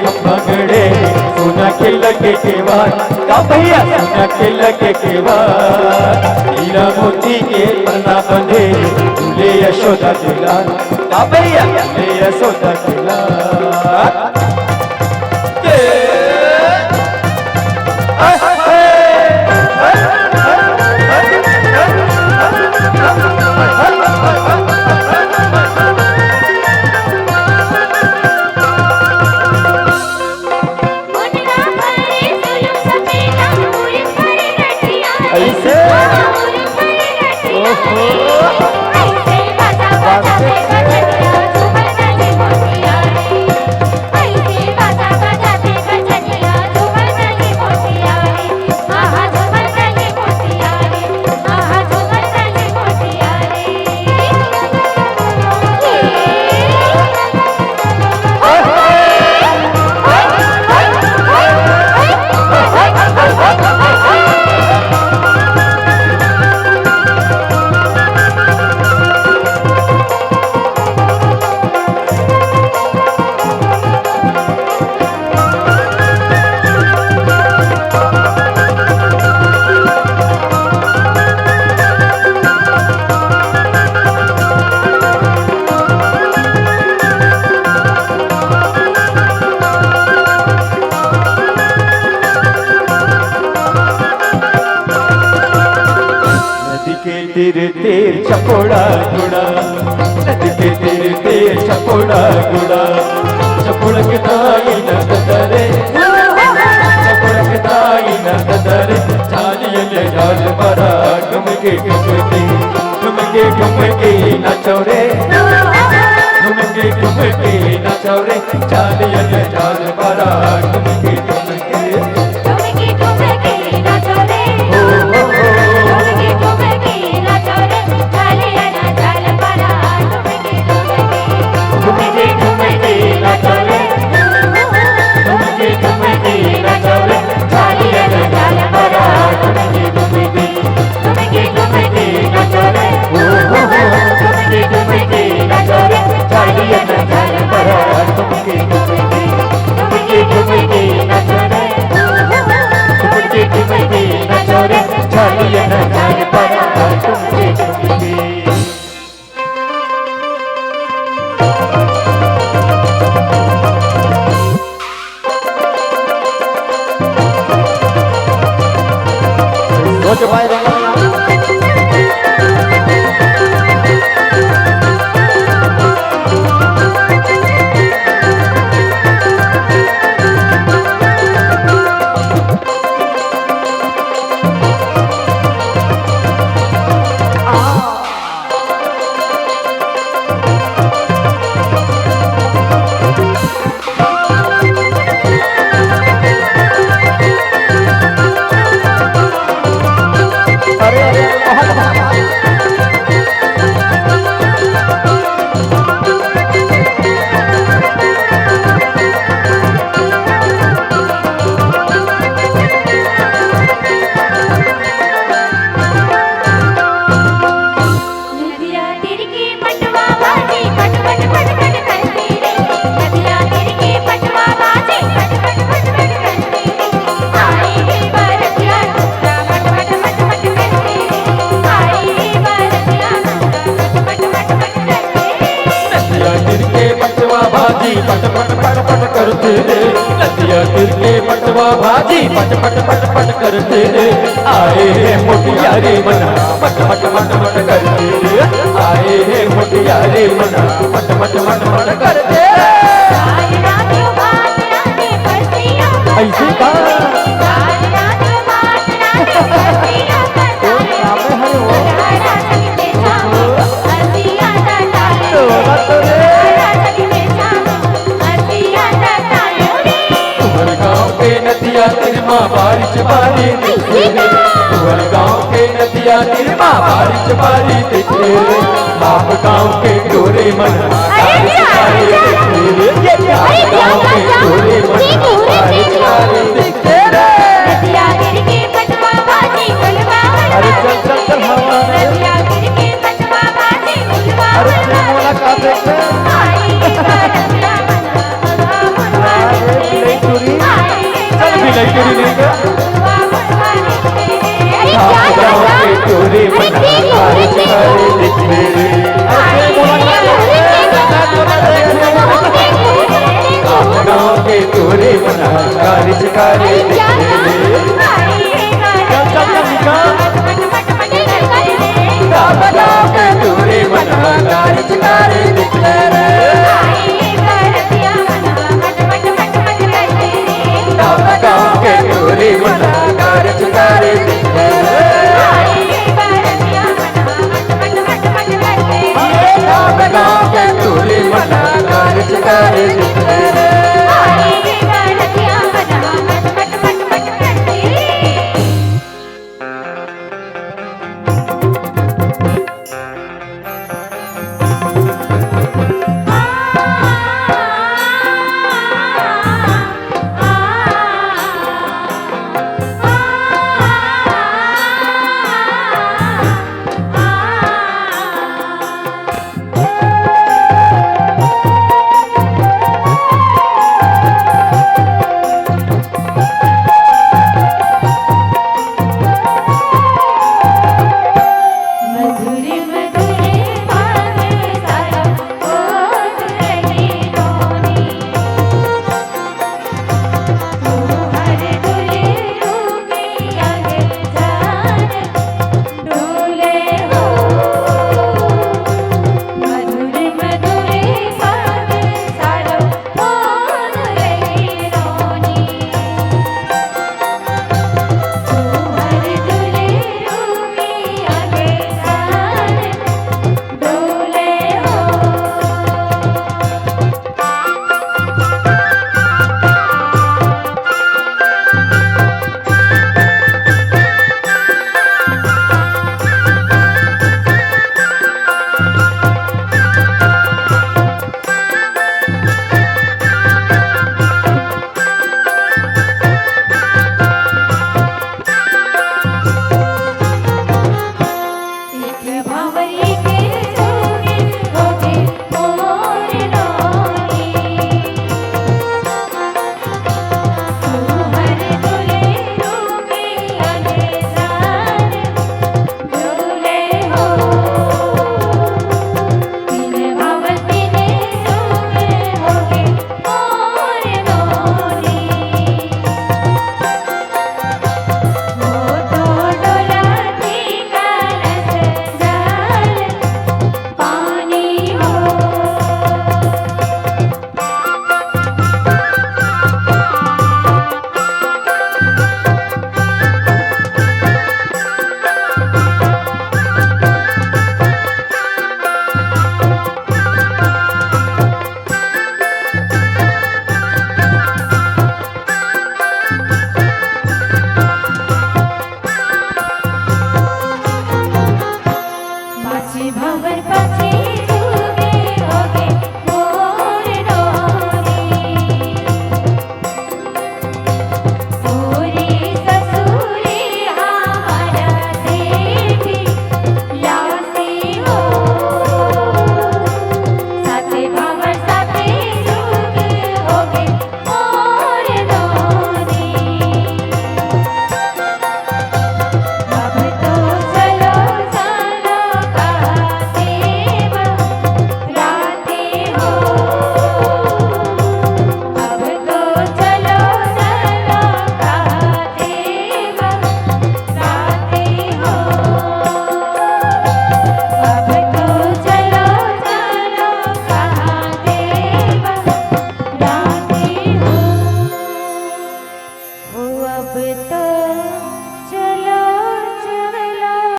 खंभगड़े सोना के लगे केवार का भैया सोना के लगे केवार हीरा मोती के पन्ना बंधे झूले यशोदा दुलार का भैया झूले यशोदा दुलार तीर चपोड़ा गुड़ा नदी के तीर चपोड़ा गुड़ा चपोड़ के ताई नदरे चपोड़ के ताई नदरे चालिए ले जाल बड़ा घुमके नाचो रे घुमके नाचो रे चालिए ले जाल बड़ा घुमके पट पट पट पट करते नदिया गिर के पटवा भाजी पट पट पट पट करते आए हैं मोटियारे मना पट पट मट मट करते आए हैं मोटियारे मना पट पट मट मट करते ऐसे का नदिया तिरमा बारिश बारी दिखे तुहर गाँव के नदिया तिरमा बारिश बारी दिखे बाप गाँव के गोरे मन बारिश बारी दिखे गाँव के गोरे मन बारिश बारी दिखे नदिया गिर के पटवा बाजी गुलवा अरे चल चल चल हवा नदिया गिर के पटवा बाजी गुलवा अरे मुलाकात देखते आप गाँव के टोरे मना बारिश करे दिखले रे आप गाँव के टोरे मना बारिश करे दिखले रे आप गाँव के टोरे मना बारिश करे दिखले रे आप गाँव के टोरे मना बारिश करे दिखले आप गाँव के टोरे मना बारिश करे